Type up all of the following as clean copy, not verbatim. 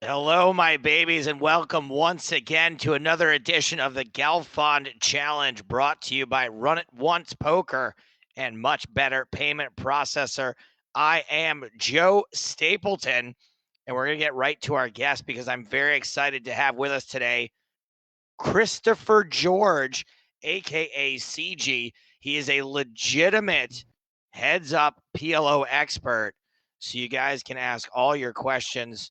Hello, my babies, and welcome once again to another edition of the Galfond Challenge brought to you by Run It Once Poker and Much Better Payment Processor. I am Joe Stapleton, and we're going to get right to our guest because I'm very excited to have with us today Christopher George, aka CG. He is a legitimate heads up PLO expert, so you guys can ask all your questions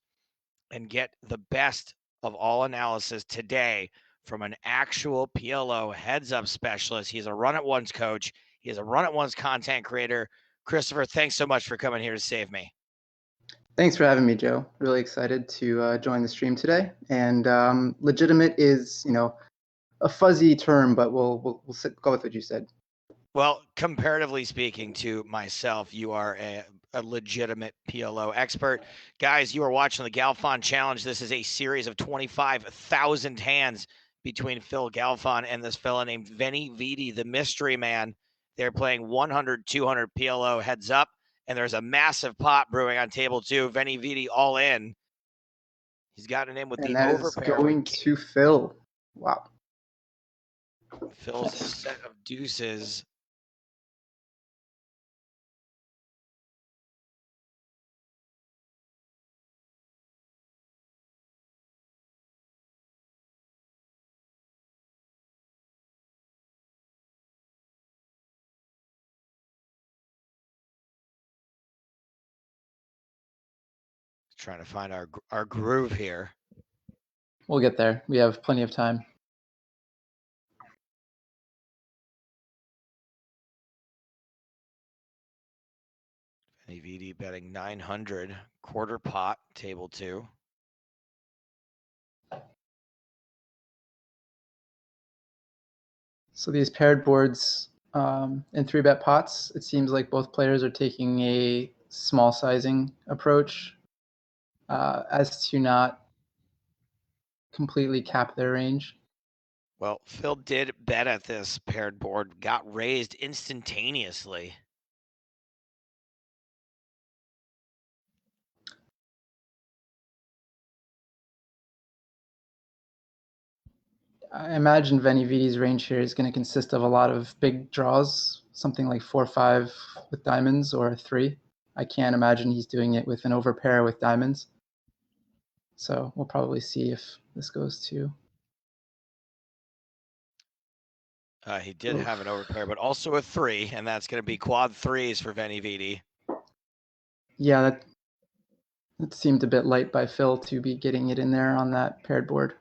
and get the best of all analysis today from an actual PLO heads up specialist. He's a run at once coach. He is a run at once content creator. Christopher, thanks so much for coming here to save me. Thanks for having me, Joe. Really excited to join the stream today. And legitimate is, a fuzzy term, but we'll go with what you said. Well, comparatively speaking to myself, you are a legitimate PLO expert. Guys, you are watching the Galfond Challenge. This is a series of 25,000 hands between Phil Galfond and this fella named Venividi, the mystery man. They're playing 100, 200 PLO heads up, and there's a massive pot brewing on table two. Venividi all in. He's gotten in with And the that is overpair. going to Phil. Wow. Phil's a set of deuces. Trying to find our groove here. We'll get there. We have plenty of time. Venividi betting 900, quarter pot, table two. So these paired boards in 3-bet pots, it seems like both players are taking a small sizing approach as to not completely cap their range. Well, Phil did bet at this paired board, got raised instantaneously. I imagine Venividi's range here is going to consist of a lot of big draws, something like 4-5 with diamonds or 3. I can't imagine he's doing it with an overpair with diamonds. So we'll probably see if this goes to. He did have an overpair, but also a 3, and that's going to be quad threes for Venividi. Yeah, that seemed a bit light by Phil to be getting it in there on that paired board,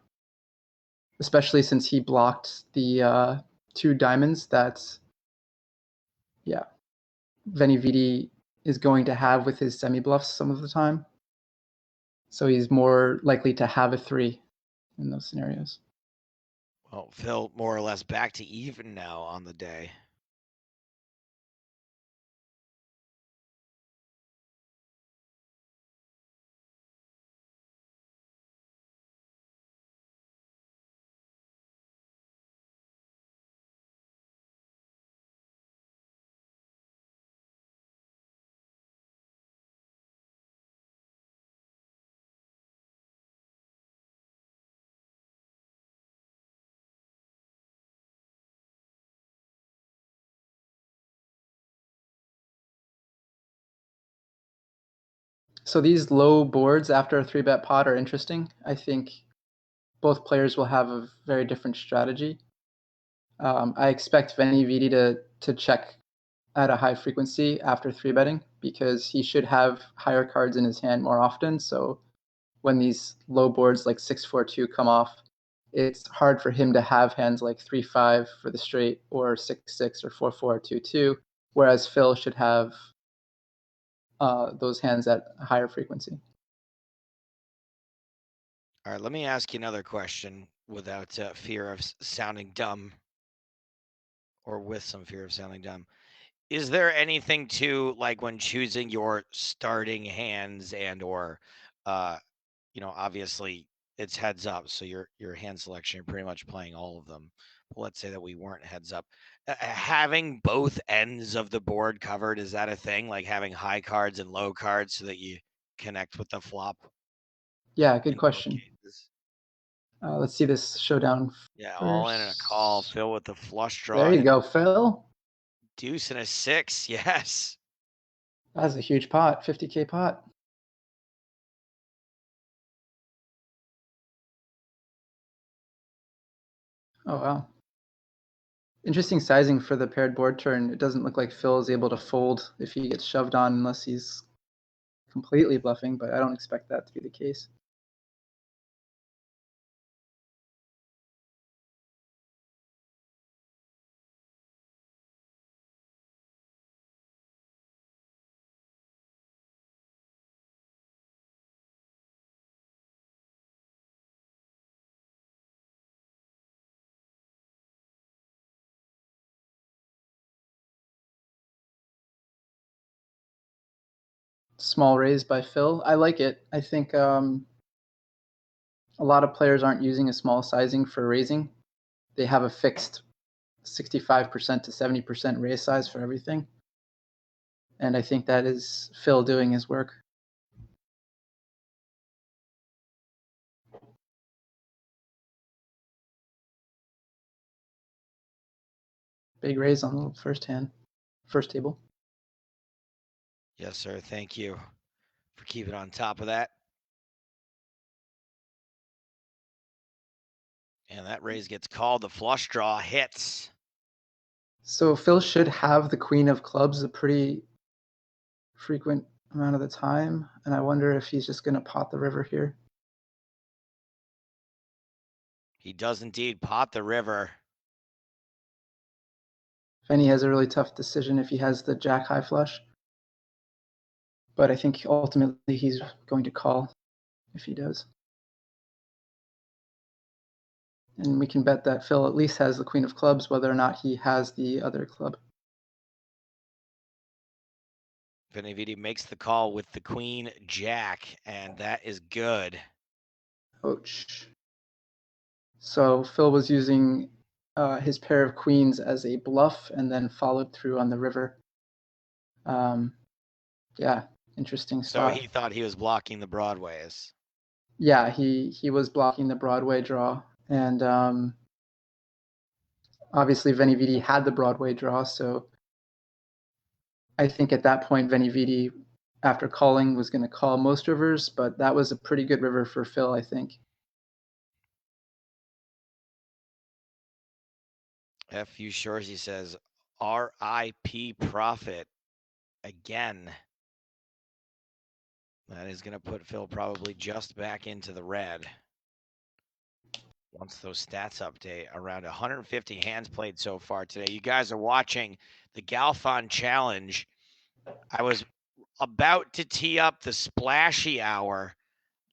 especially since he blocked the 2 diamonds. That's, yeah, Venividi is going to have with his semi-bluffs some of the time. So he's more likely to have a 3 in those scenarios. Well, Phil more or less back to even now on the day. So these low boards after a 3-bet pot are interesting. I think both players will have a very different strategy. I expect Venividi to check at a high frequency after 3-betting because he should have higher cards in his hand more often. So when these low boards like 6-4-2 come off, it's hard for him to have hands like 3-5 for the straight or 6-6 or 4-4-2-2, whereas Phil should have those hands at a higher frequency. All right, let me ask you another question without fear of sounding dumb, or with some fear of sounding dumb. Is there anything to, like, when choosing your starting hands and or obviously it's heads up, so your hand selection, you're pretty much playing all of them. But let's say that we weren't heads up. Having both ends of the board covered, is that a thing? Like having high cards and low cards so that you connect with the flop? Yeah, good in both question. cases. Let's see this showdown Yeah, all in and a call. first. Phil with the flush draw There you and go, Phil. deuce and a 6. Yes. That's a huge pot, 50K pot. Oh, wow. Interesting sizing for the paired board turn. It doesn't look like Phil is able to fold if he gets shoved on unless he's completely bluffing, but I don't expect that to be the case. Small raise by Phil. I like it. I think a lot of players aren't using a small sizing for raising. They have a fixed 65% to 70% raise size for everything. And I think that is Phil doing his work. Big raise on the first table. Yes, sir. Thank you for keeping on top of that. And that raise gets called. The flush draw hits. So Phil should have the queen of clubs a pretty frequent amount of the time, and I wonder if he's just going to pot the river here. He does indeed pot the river. Venny has a really tough decision if he has the jack high flush, but I think ultimately he's going to call if he does. And we can bet that Phil at least has the queen of clubs, whether or not he has the other club. Venividi makes the call with the queen jack, and that is good. Ouch. So Phil was using his pair of queens as a bluff and then followed through on the river. Yeah, interesting So spot. he thought he was blocking the broadways. Yeah, he was blocking the Broadway draw, and obviously Venividi had the Broadway draw, so I think at that point Venividi, after calling, was going to call most rivers, but that was a pretty good river for Phil, I think. F.U. Shorzy says, R.I.P. Profit again. That is going to put Phil probably just back into the red. Once those stats update, around 150 hands played so far today. You guys are watching the Galfond Challenge. I was about to tee up the splashy hour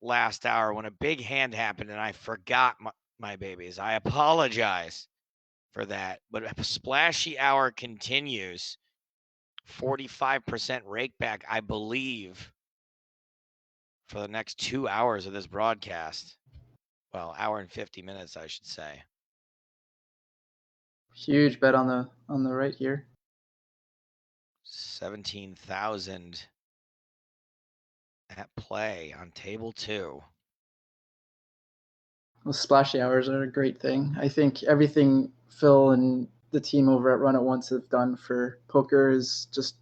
last hour when a big hand happened and I forgot my babies. I apologize for that. But splashy hour continues. 45% rake back, I believe, for the next 2 hours of this broadcast. Well, hour and 50 minutes, I should say. Huge bet on the right here. 17,000 at play on table 2. Those splashy hours are a great thing. I think everything Phil and the team over at Run It Once have done for poker is just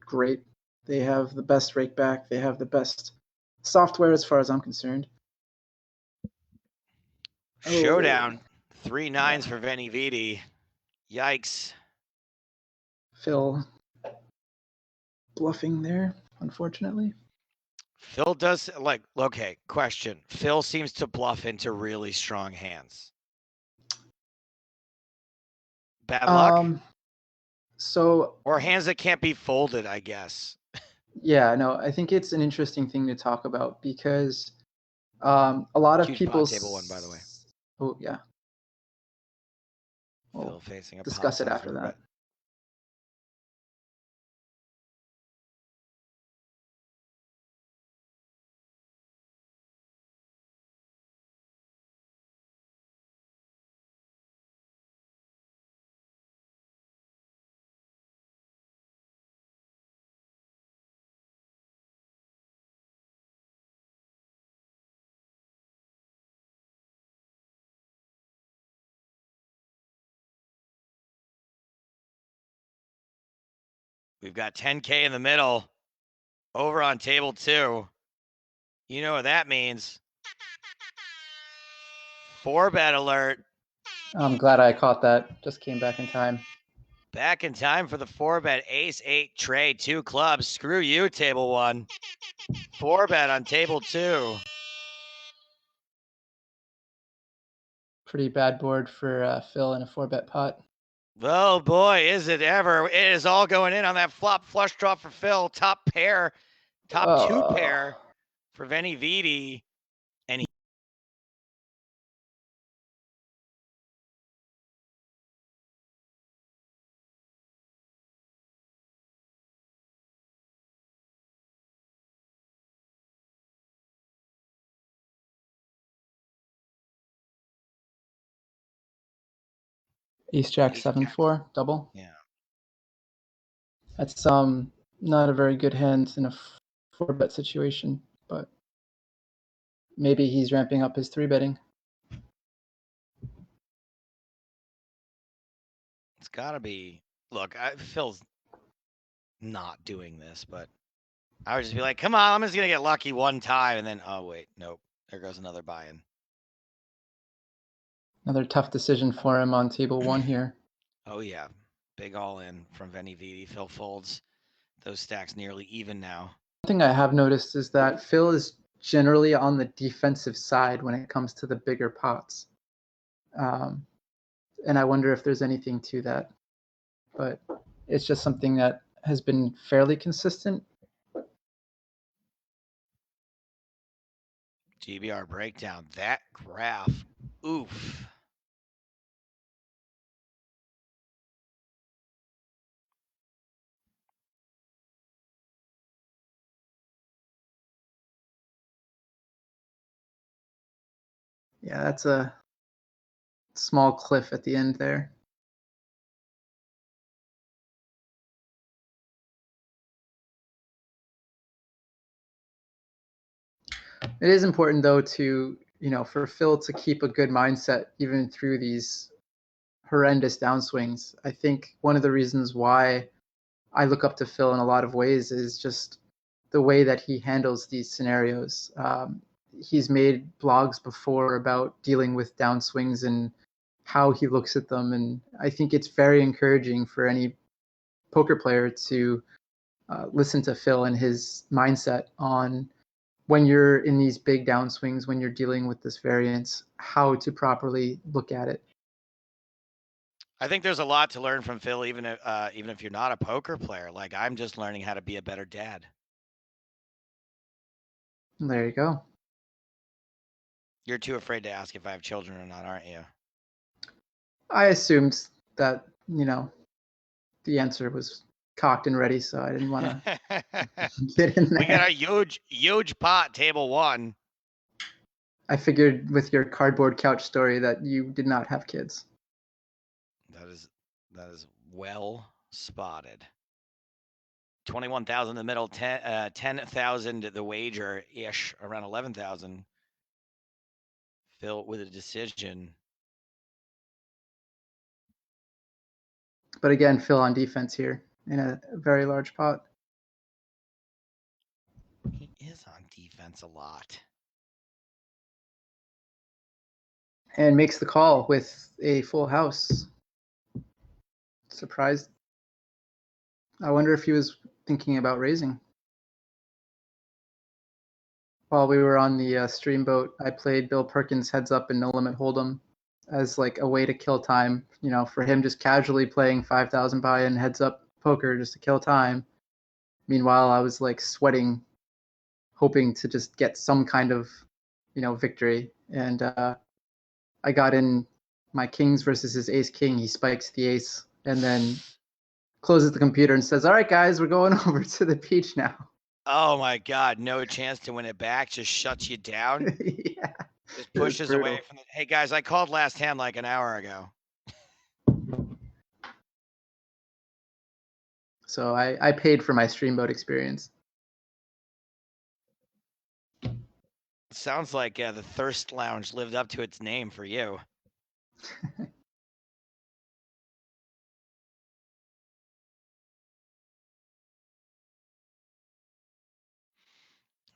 great. They have the best rake back. They have the best software as far as I'm concerned. Showdown. Oh, 3 yeah. 9s for Venividi. Yikes. Phil bluffing there, unfortunately. Phil does, like, okay, question. Phil seems to bluff into really strong hands. Bad luck? So Or hands that can't be folded, I guess. yeah, no, I think it's an interesting thing to talk about because a lot of Huge people. pot table 1, by the way. Oh yeah. Phil We'll facing a pot discuss it size after river that. bet. We've got 10K in the middle. Over on table 2. You know what that means. 4-bet alert. I'm glad I caught that. Just came back in time. Back in time for the 4-bet ace-8 trade. 2 clubs. Screw you, table 1. 4-bet on table 2. Pretty bad board for Phil in a 4-bet pot. Oh boy, is it ever. It is all going in on that flop flush draw for Phil. Top pair, top 2 pair for Venividi. And Ace Jack Ace 7-4 double. Yeah. That's not a very good hand in a 4-bet situation, but maybe he's ramping up his 3-betting. It's got to be. Look, Phil's not doing this, but I would just be like, come on, I'm just going to get lucky one time. And then, oh, wait, nope. There goes another buy-in. Another tough decision for him on table 1 here. Oh, yeah. Big all-in from Venividi. Phil folds. Those stacks nearly even now. One thing I have noticed is that Phil is generally on the defensive side when it comes to the bigger pots. And I wonder if there's anything to that. But it's just something that has been fairly consistent. GBR breakdown. That graph. Oof. Yeah, that's a small cliff at the end there. It is important though to, for Phil to keep a good mindset even through these horrendous downswings. I think one of the reasons why I look up to Phil in a lot of ways is just the way that he handles these scenarios. He's made blogs before about dealing with downswings and how he looks at them, and I think it's very encouraging for any poker player to listen to Phil and his mindset on when you're in these big downswings, when you're dealing with this variance, how to properly look at it. I think there's a lot to learn from Phil, even if you're not a poker player. Like, I'm just learning how to be a better dad. There you go. You're too afraid to ask if I have children or not, aren't you? I assumed that, the answer was cocked and ready, so I didn't want to get in there. We got a huge pot, table 1. I figured with your cardboard couch story that you did not have kids. That is well spotted. 21,000 in the middle, 10,000 the wager ish, around 11,000. Phil with a decision. But again, Phil on defense here in a very large pot. He is on defense a lot. And makes the call with a full house. Surprised. I wonder if he was thinking about raising. While we were on the streamboat, I played Bill Perkins heads up and no limit hold'em as like a way to kill time. For him just casually playing 5,000 buy-in heads up poker just to kill time. Meanwhile, I was like sweating, hoping to just get some kind of, victory. And I got in my kings versus his ace king. He spikes the ace and then closes the computer and says, "All right, guys, we're going over to the beach now." Oh my God, no chance to win it back. Just shuts you down. Yeah. Just pushes away from the. Hey guys, I called last hand like an hour ago. So I paid for my streamboat experience. Sounds like the Thirst Lounge lived up to its name for you.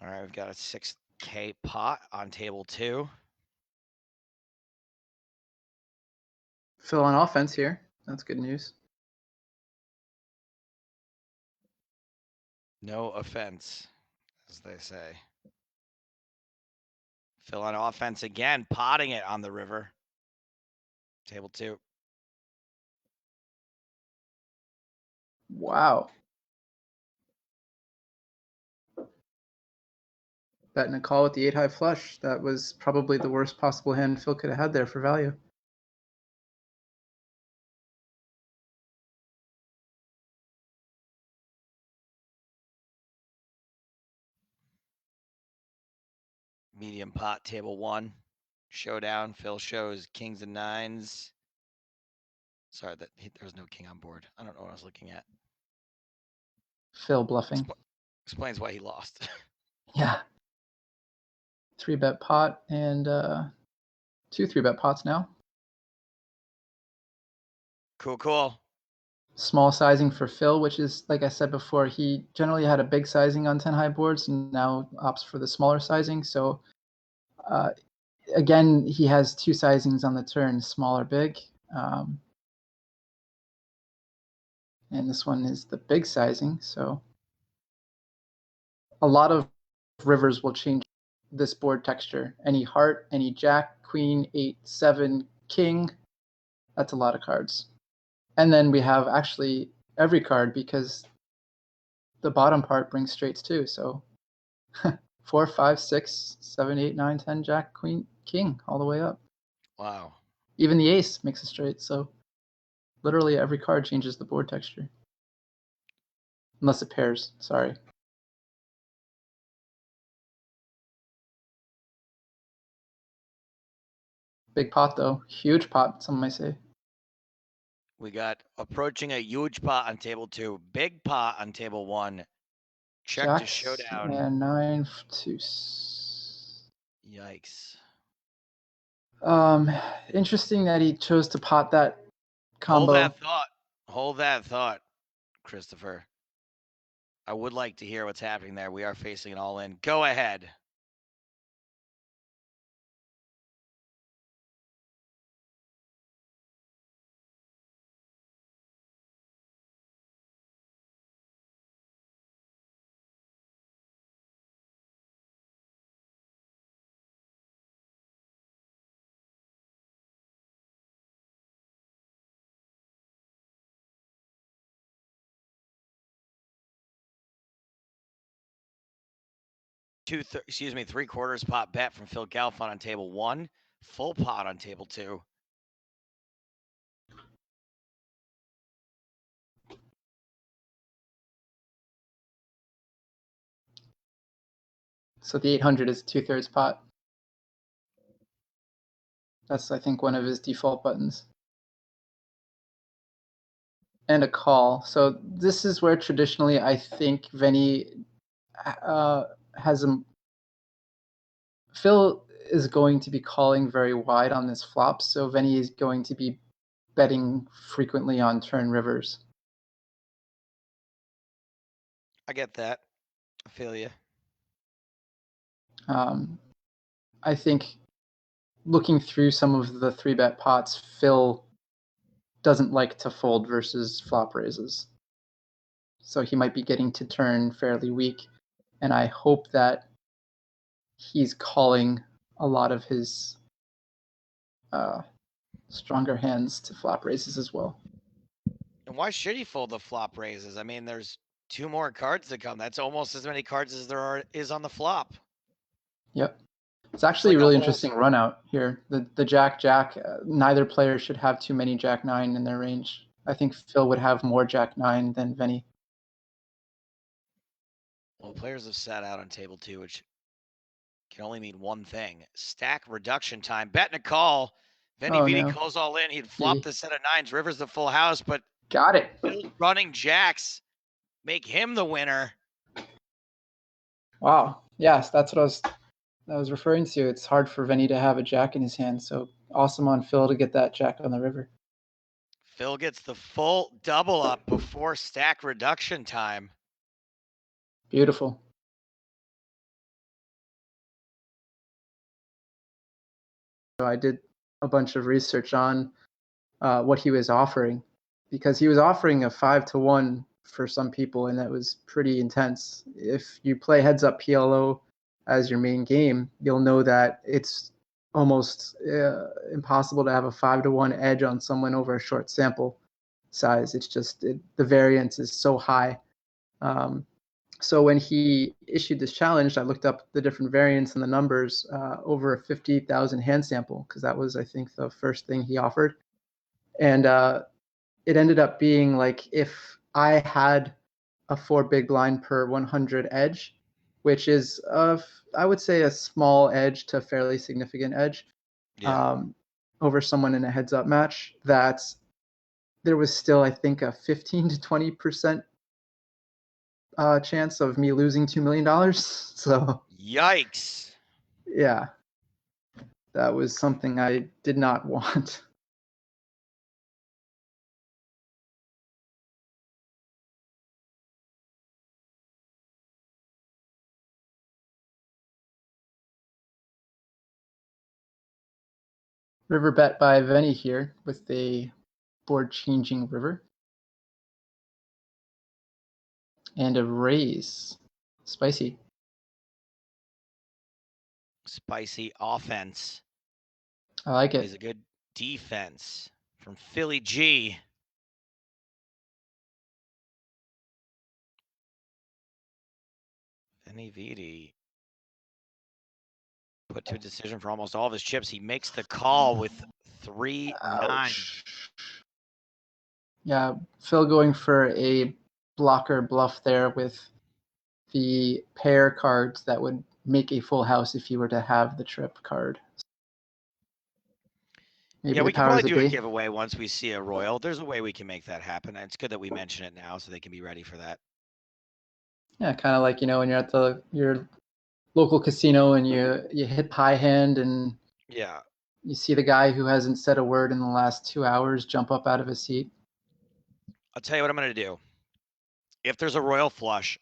All right, we've got a 6K pot on table 2. Phil on offense here. That's good news. No offense, as they say. Phil on offense again, potting it on the river. Table 2. Wow. Betting a call with the 8 high flush. That was probably the worst possible hand Phil could have had there for value. Medium pot, table 1. Showdown. Phil shows kings and nines. Sorry, there was no king on board. I don't know what I was looking at. Phil bluffing. Explains why he lost. Yeah. 3-bet pot and 2 3-bet pots now. Cool. Small sizing for Phil, which is, like I said before, he generally had a big sizing on 10 high boards and now opts for the smaller sizing. So again, he has 2 sizings on the turn, small or big. And this one is the big sizing. So a lot of rivers will change this board texture. Any heart, any jack, queen, 8, 7, king. That's a lot of cards. And then we have actually every card because the bottom part brings straights too. So 4, 5, 6, 7, 8, 9, 10, jack, queen, king, all the way up. Wow. Even the ace makes a straight. So literally every card changes the board texture. Unless it pairs, sorry. Big pot though, huge pot, some might say. We got approaching a huge pot on table 2, big pot on table 1. Check to Jacks showdown. and 9 to. Yikes. Interesting that he chose to pot that Hold combo. that thought, Christopher. I would like to hear what's happening there. We are facing an all-in. Go ahead. Three-quarters pot bet from Phil Galfond on table 1. Full pot on table 2. So the 800 is 2/3 pot. That's, I think, one of his default buttons. And a call. So this is where traditionally I think Veni has a. Phil is going to be calling very wide on this flop, so Veni is going to be betting frequently on turn rivers. I get that. I feel you. I think looking through some of the 3-bet pots, Phil doesn't like to fold versus flop raises. So he might be getting to turn fairly weak. And I hope that he's calling a lot of his stronger hands to flop raises as well. And why should he fold the flop raises? I mean, there's 2 more cards to come. That's almost as many cards as there is on the flop. Yep. It's actually like a really interesting run out here. The Jack, neither player should have too many Jack 9 in their range. I think Phil would have more Jack 9 than Veni. Well, players have sat out on table 2, which can only mean one thing. Stack reduction time. Betting a call. Venividi no. calls all in. He'd flop the set of 9s. River's the full house, but got it. Running jacks make him the winner. Wow. Yes, that's what I was referring to. It's hard for Veni to have a jack in his hand, so awesome on Phil to get that jack on the river. Phil gets the full double up before stack reduction time. Beautiful. I did a bunch of research on what he was offering, because he was offering a 5-1 for some people, and that was pretty intense. If you play heads up PLO as your main game, you'll know that it's almost impossible to have a 5-1 edge on someone over a short sample size. It's just the variance is so high. So when he issued this challenge, I looked up the different variants and the numbers over a 50,000 hand sample, because that was, I think, the first thing he offered. And it ended up being like, if I had a 4 big blind per 100 edge, which is, I would say, a small edge to fairly significant edge, over someone in a heads up match, that there was still, I think, a 15 to 20% chance of me losing $2 million. So yikes. Yeah, that was something I did not want. River bet by Venny here with a board changing river. And a raise. Spicy. Spicy offense. I like Plays it. a good defense from Philly G. Venividi put to a decision for almost all of his chips. He makes the call with 3-9. Ouch. Yeah, Phil going for a blocker bluff there with the pair cards that would make a full house if you were to have the trip card. Maybe Yeah, we the can probably powers that do a be. giveaway once we see a royal. There's a way we can make that happen. It's good that we mention it now so they can be ready for that. Yeah, kind of like, when you're at your local casino and you hit high hand and Yeah. you see the guy who hasn't said a word in the last 2 hours jump up out of his seat. I'll tell you what I'm going to do. If there's a royal flush,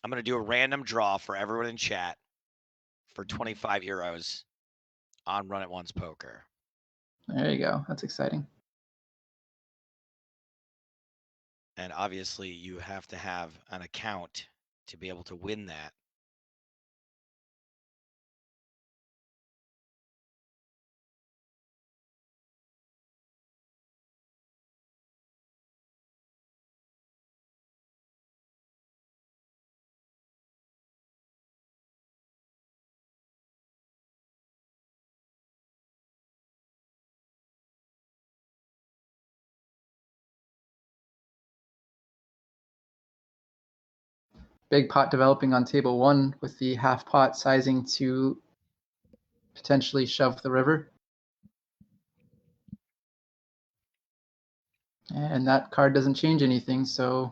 I'm going to do a random draw for everyone in chat for 25 euros on Run It Once Poker. There you go. That's exciting. And obviously, you have to have an account to be able to win that. Big pot developing on table 1 with the half pot sizing to potentially shove the river. And that card doesn't change anything, so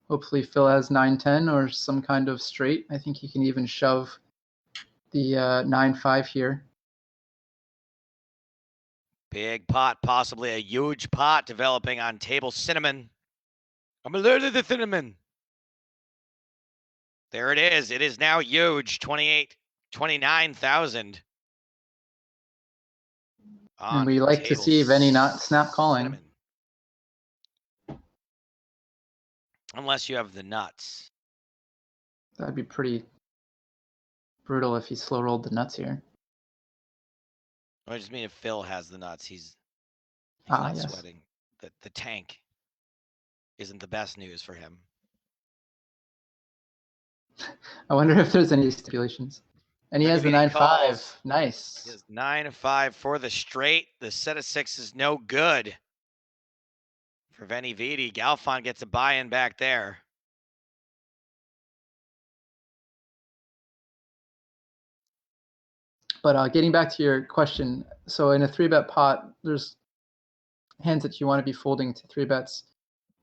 hopefully Phil has 9-10 or some kind of straight. I think he can even shove the 9-5 here. Big pot, possibly a huge pot developing on table cinnamon. I'm allergic to cinnamon. There it is. It is now huge. 29,000. And we like to see Venny not snap calling. Cinnamon. Unless you have the nuts. That'd be pretty brutal if he slow rolled the nuts here. I just mean if Phil has the nuts, he's not yes. sweating. The tank isn't the best news for him. I wonder if there's any stipulations. And he has the 9-5. Nice. He has 9-5 for the straight. The set of 6 is no good for Venividi. Galfond gets a buy-in back there. But getting back to your question, so in a 3-bet pot, there's hands that you want to be folding to 3 bets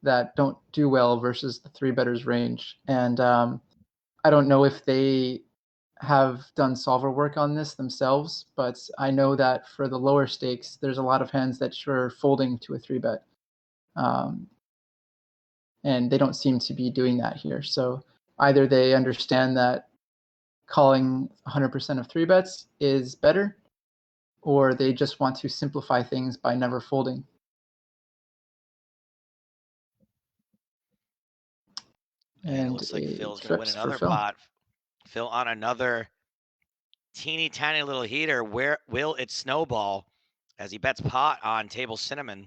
that don't do well versus the 3-better's range. And I don't know if they have done solver work on this themselves, but I know that for the lower stakes, there's a lot of hands that you're folding to a 3-bet. And they don't seem to be doing that here. So either they understand that calling 100% of 3-bets is better, or they just want to simplify things by never folding. And it And looks like a Phil's going to win trips for another Phil. pot. Phil on another teeny tiny little heater. Where will it snowball as he bets pot on table cinnamon?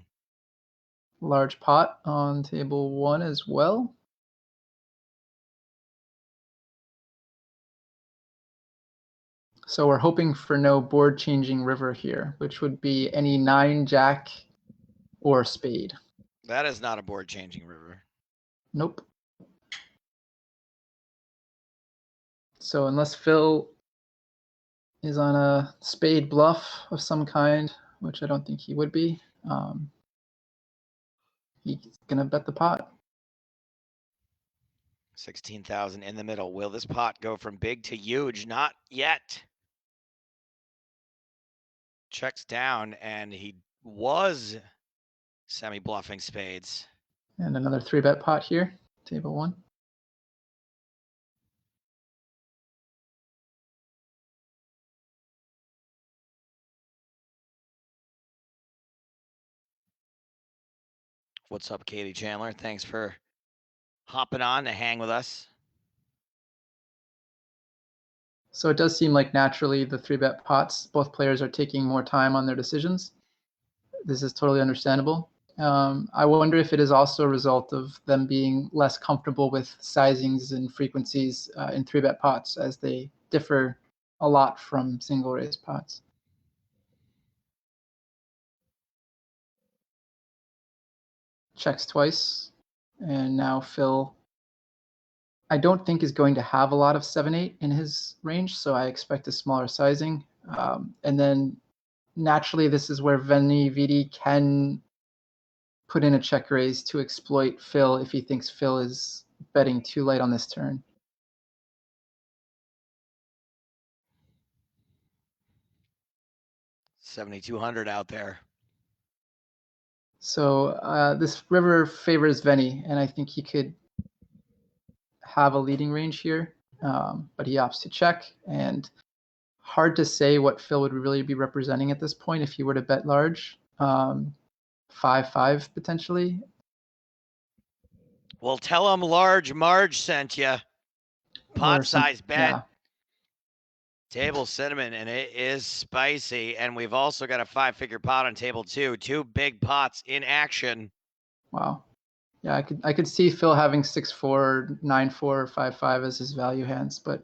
Large pot on table 1 as well. So we're hoping for no board changing river here, which would be any 9, jack, or spade. That is not a board changing river. Nope. So unless Phil is on a spade bluff of some kind, which I don't think he would be, he's gonna bet the pot. 16,000 in the middle. Will this pot go from big to huge? Not yet. Checks down, and he was semi-bluffing spades. And another 3-bet pot here, table 1. What's up, Katie Chandler? Thanks for hopping on to hang with us. So it does seem like naturally the 3-bet pots, both players are taking more time on their decisions. This is totally understandable. I wonder if it is also a result of them being less comfortable with sizings and frequencies in 3-bet pots, as they differ a lot from single raise pots. Checks twice, and now Phil, I don't think, is going to have a lot of 7-8 in his range, so I expect a smaller sizing. And then naturally, this is where Venividi can put in a check raise to exploit Phil if he thinks Phil is betting too late on this turn. $7,200 out there. So this river favors Veni, and I think he could have a leading range here, but he opts to check. And hard to say what Phil would really be representing at this point if he were to bet large. 5-5 potentially. Well, tell him Large Marge sent you. Pot size bet. Yeah. Table cinnamon, and it is spicy. And we've also got a 5-figure pot on table 2. 2 big pots in action. Wow. Yeah, I could see Phil having 6-4, 9-4, 5-5 as his value hands, but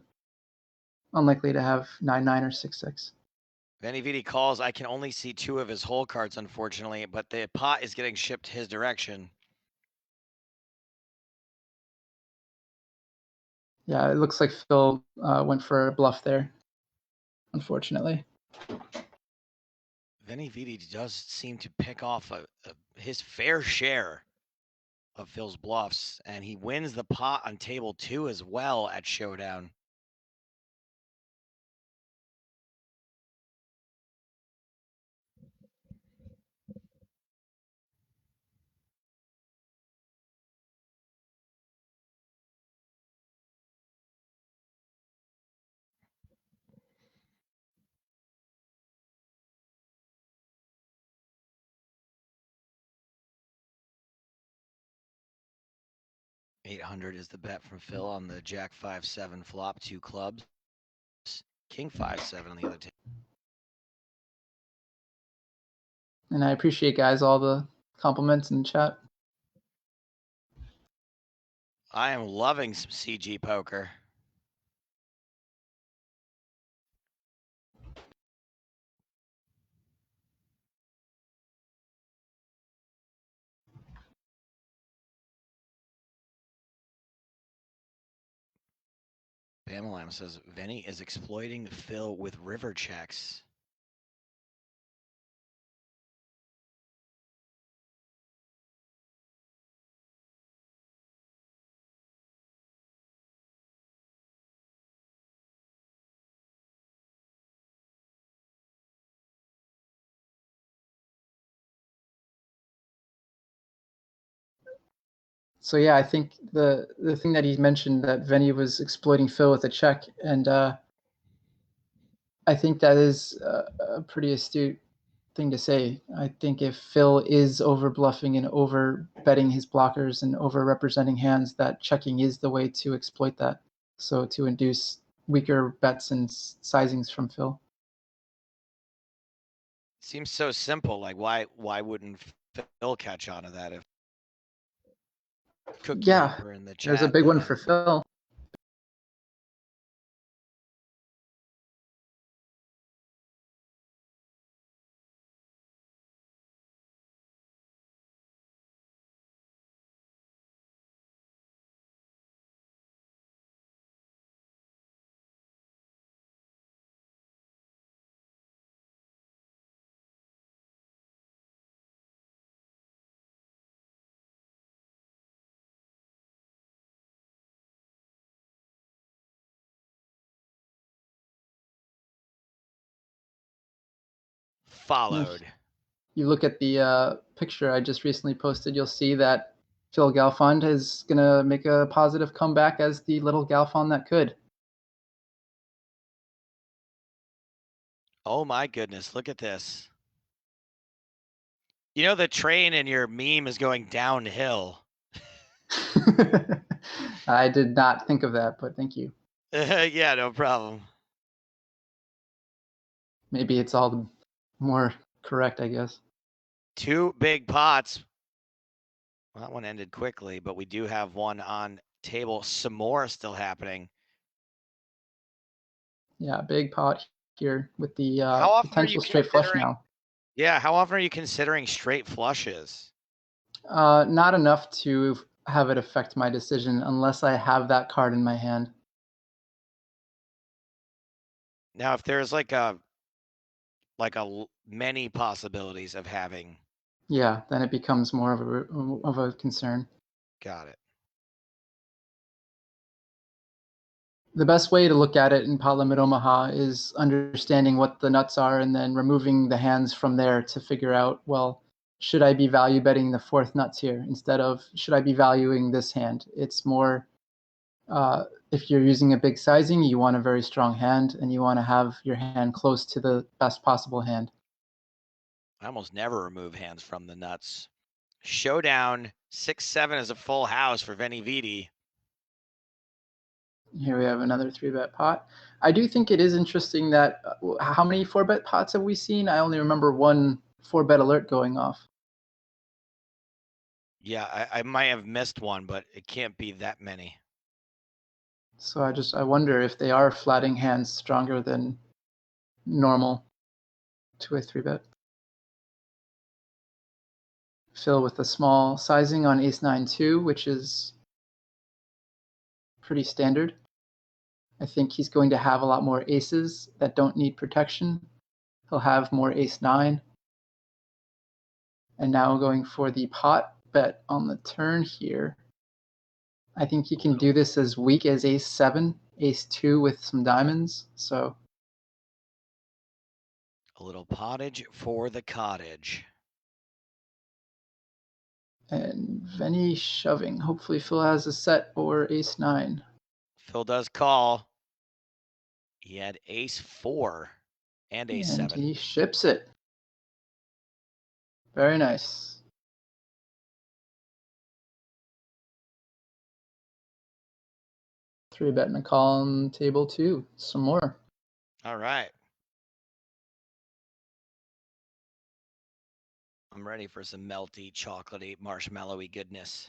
unlikely to have 9-9 or 6-6. Venividi calls. I can only see 2 of his hole cards, unfortunately, but the pot is getting shipped his direction. Yeah, it looks like Phil went for a bluff there, unfortunately. Venividi does seem to pick off his fair share of Phil's bluffs, and he wins the pot on table 2 as well at Showdown. $800 is the bet from Phil on the Jack 5-7 flop, 2 clubs. King 5-7 on the other table. And I appreciate, guys, all the compliments in chat. I am loving some CG poker. Bamalam says Venny is exploiting Phil with river checks. So yeah, I think the thing that he mentioned, that Venny was exploiting Phil with a check, and I think that is a pretty astute thing to say. I think if Phil is over bluffing and over betting his blockers and over representing hands, that checking is the way to exploit that. So to induce weaker bets and sizings from Phil. Seems so simple. Like why wouldn't Phil catch on to that if Cookie Yeah, were in the there's a chat? big one for Phil. If Followed. you look at the picture I just recently posted, you'll see that Phil Galfond is going to make a positive comeback as the little Galfond that could. Oh my goodness, look at this. You know the train in your meme is going downhill. I did not think of that, but thank you. Yeah, no problem. Maybe it's all more correct, I guess. Two big pots. Well, that one ended quickly, but we do have one on table. Some more still happening. Yeah, big pot here with the How often are you potential straight flush considering? now. Yeah, how often are you considering straight flushes? Not enough to have it affect my decision unless I have that card in my hand. Now, if there's many possibilities of having, Yeah, then it becomes more of a concern. got it. The best way to look at it in pot limit Omaha is understanding what the nuts are and then removing the hands from there to figure out, well, should I be value betting the fourth nuts here instead of should I be valuing this hand? It's more if you're using a big sizing, you want a very strong hand and you want to have your hand close to the best possible hand. I almost never remove hands from the nuts. Showdown 6-7 is a full house for Venividi. Here we have another 3-bet pot. I do think it is interesting that how many 4-bet pots have we seen? I only remember one 4-bet alert going off. Yeah, I might have missed one, but it can't be that many. So I wonder if they are flatting hands stronger than normal to a 3-bet. Phil with a small sizing on ace-9-2, which is pretty standard. I think he's going to have a lot more aces that don't need protection. He'll have more ace-9. And now going for the pot bet on the turn here. I think he can do this as weak as ace-7, ace-2 with some diamonds. So A little pottage for the cottage. and Venny shoving. Hopefully Phil has a set or ace-9. Phil does call. He had ace-4 and And ace-7. he ships it. Very nice. Three bet in the column table two. Some more. All right. I'm ready for some melty, chocolatey, marshmallowy goodness.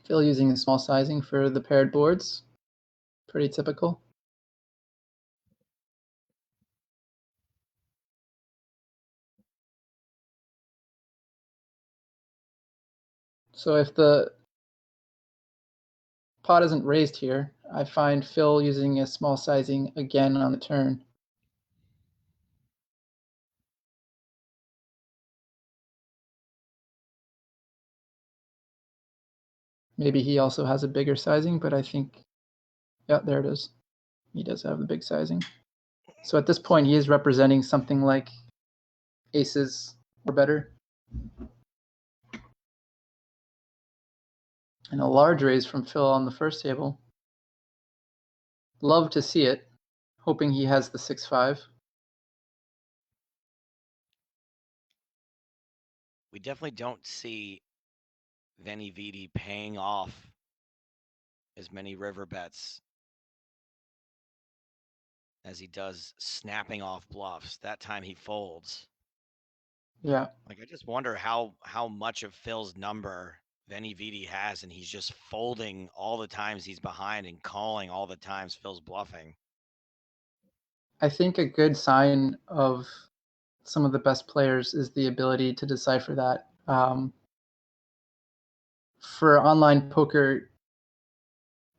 Phil using a small sizing for the paired boards. Pretty typical. So if the pot isn't raised here, I find Phil using a small sizing again on the turn. Maybe he also has a bigger sizing, but I think, yeah, there it is. He does have the big sizing. So at this point, he is representing something like aces or better. And a large raise from Phil on the first table. Love to see it. hoping he has the 6-5. We definitely don't see Venividi paying off as many river bets as he does snapping off bluffs. That time he folds. Yeah. Like, I just wonder how much of Phil's number Venividi has, and he's just folding all the times he's behind and calling all the times Phil's bluffing. I think a good sign of some of the best players is the ability to decipher that. For online poker,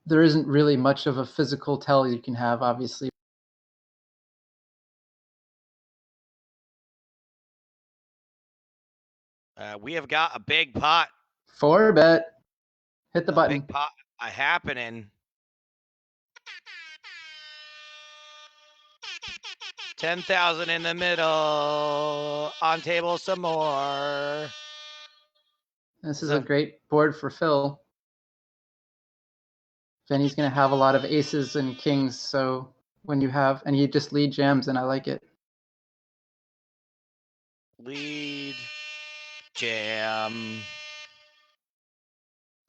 there isn't really much of a physical tell you can have, obviously. We have got a big pot. 4-bet. Hit the A button. big pot happening. 10,000 in the middle. On table some more. This is a great board for Phil. Vinny's going to have a lot of aces and kings, so when you have, and he just lead jams, and I like it. Lead jam.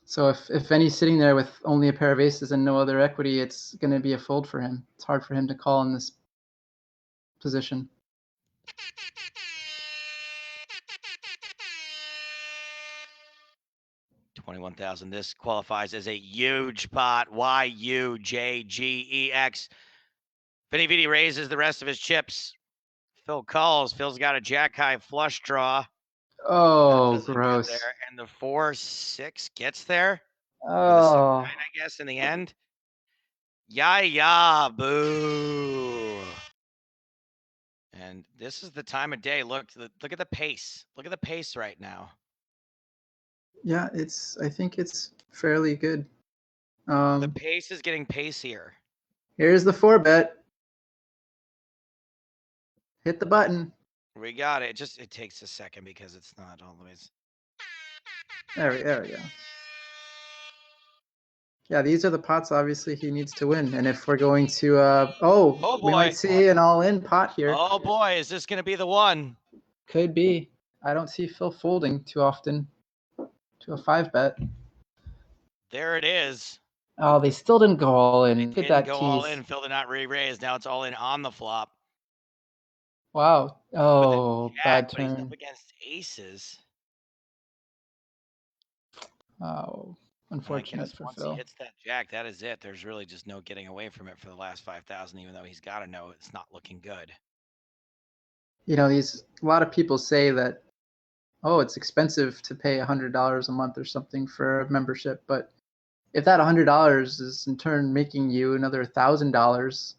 So if Vinny's sitting there with only a pair of aces and no other equity, it's going to be a fold for him. It's hard for him to call in this position. 21,000. This qualifies as a huge pot. YUJGEX. Venividi raises the rest of his chips. Phil calls. Phil's got a jack high flush draw. Oh, That gross. get there. And the 4-6 gets there. Or the 7-9, Oh. I guess, in the end. Yeah, boo. And this is the time of day. Look at the pace. Look at the pace right now. Yeah, I think it's fairly good. The pace is getting pacier. Here's the 4-bet. Hit the button. We got it. It takes a second because it's not always. There we go. Yeah, these are the pots obviously he needs to win. And if we're going to we might see an all-in pot here. Oh boy, is this gonna be the one? Could be. I don't see Phil folding too often to a 5-bet. There it is. Oh, they still didn't go all in. Look at that Go tease. all in. Phil did not re-raise. Now it's all in on the flop. Wow. Oh, Jack, bad but he's up turn. against aces. Oh, I unfortunate guess for once Phil. he hits that jack, that is it. There's really just no getting away from it for the last 5,000, even though he's got to know it's not looking good. You know, a lot of people say that, oh, it's expensive to pay $100 a month or something for a membership, but if that $100 is in turn making you another $1,000,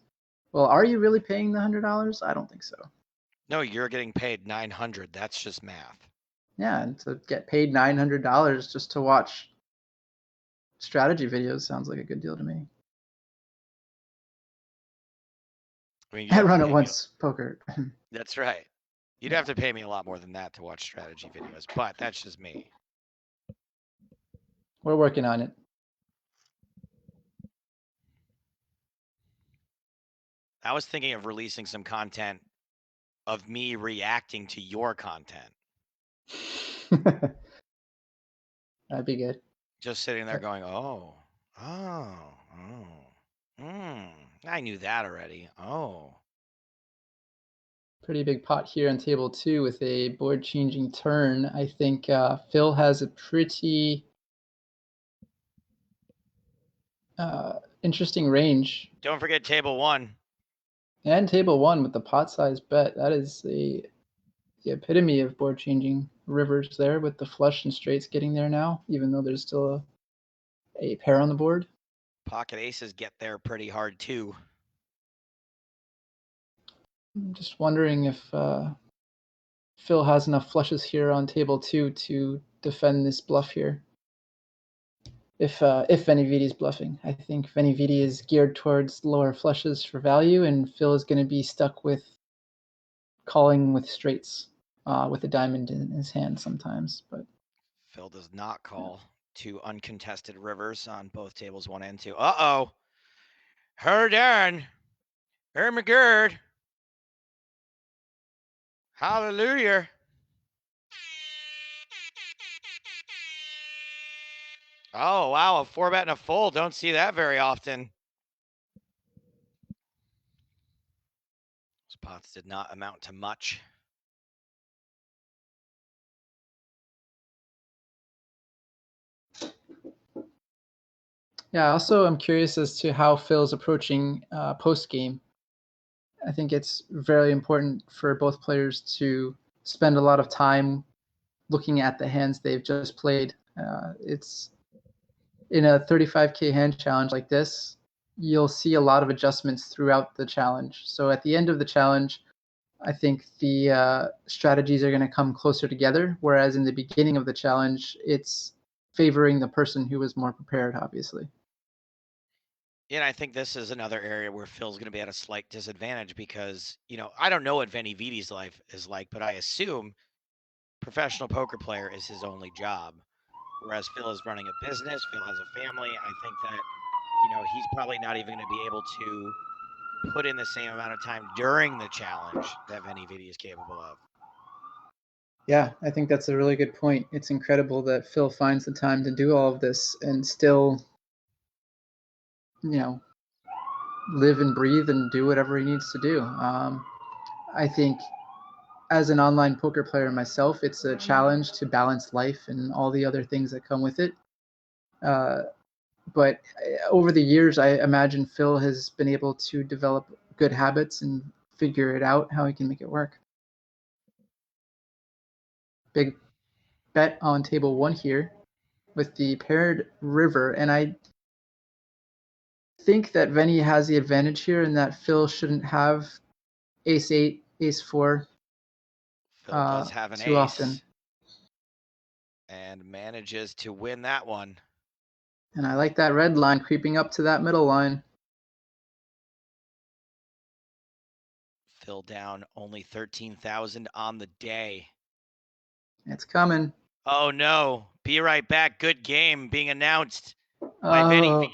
well, are you really paying the $100? I don't think so. No, you're getting paid $900. That's just math. Yeah, and to get paid $900 just to watch strategy videos sounds like a good deal to me. I mean, At Run It Once Poker. That's right. You'd have to pay me a lot more than that to watch strategy videos, but that's just me. We're working on it. I was thinking of releasing some content of me reacting to your content. That'd be good. Just sitting there going, I knew that already. Oh. Pretty big pot here on table 2 with a board changing turn. I think Phil has a pretty interesting range. Don't forget table 1. And table 1 with the pot size bet. That is the epitome of board changing rivers there, with the flush and straights getting there now, even though there's still a pair on the board. Pocket aces get there pretty hard too. I'm just wondering if Phil has enough flushes here on table 2 to defend this bluff here. If Venividi's bluffing, I think Venividi is geared towards lower flushes for value, and Phil is going to be stuck with calling with straights with a diamond in his hand sometimes. But Phil does not call 2 uncontested rivers on both tables 1 and 2. Uh-oh. Her darn. Ermagerd. Hallelujah. Oh, wow. A 4-bet and a fold. Don't see that very often. Those pots did not amount to much. Yeah, also I'm curious as to how Phil's approaching post-game. I think it's very important for both players to spend a lot of time looking at the hands they've just played. It's in a 35K hand challenge like this, you'll see a lot of adjustments throughout the challenge. So at the end of the challenge, I think the strategies are going to come closer together, whereas in the beginning of the challenge, it's favoring the person who was more prepared, obviously. Yeah, and I think this is another area where Phil's going to be at a slight disadvantage because, I don't know what Venividi's life is like, but I assume professional poker player is his only job. Whereas Phil is running a business, Phil has a family. I think that, he's probably not even going to be able to put in the same amount of time during the challenge that Venividi is capable of. Yeah, I think that's a really good point. It's incredible that Phil finds the time to do all of this and still, live and breathe and do whatever he needs to do. I think as an online poker player myself, it's a challenge to balance life and all the other things that come with it. But over the years, I imagine Phil has been able to develop good habits and figure it out how he can make it work. Big bet on table 1 here with the paired river, and I think that Venny has the advantage here and that Phil shouldn't have ace 8, ace 4 Phil does have an too ace often. and manages to win that one. And I like that red line creeping up to that middle line. Phil down only 13,000 on the day. It's coming. Oh no, be right back. Good game being announced by Oh, Venividi.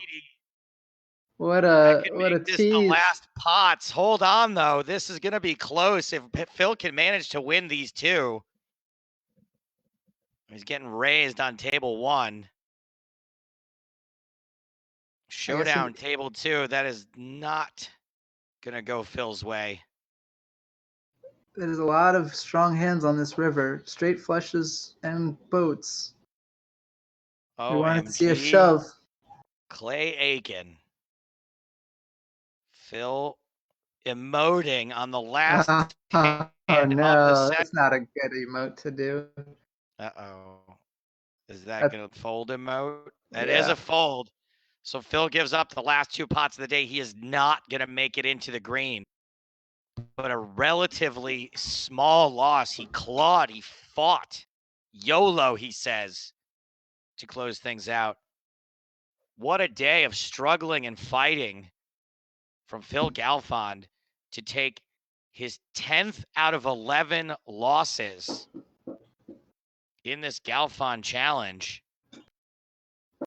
what That a could what a make this the tease. last pots. Hold on though. This is going to be close if Phil can manage to win these two. He's getting raised on table 1. Showdown table 2. That is not going to go Phil's way. There's a lot of strong hands on this river. Straight flushes and boats. We wanted to see a OMG. shove. Clay Aiken. Phil emoting on the last hand Oh of the no, set. that's not a good emote to do. Uh-oh. Is that going to fold emote? That is Yeah. a fold. So Phil gives up the last 2 pots of the day. He is not going to make it into the green. But a relatively small loss. He clawed. He fought. YOLO, he says, to close things out. What a day of struggling and fighting from Phil Galfond to take his 10th out of 11 losses in this Galfond challenge.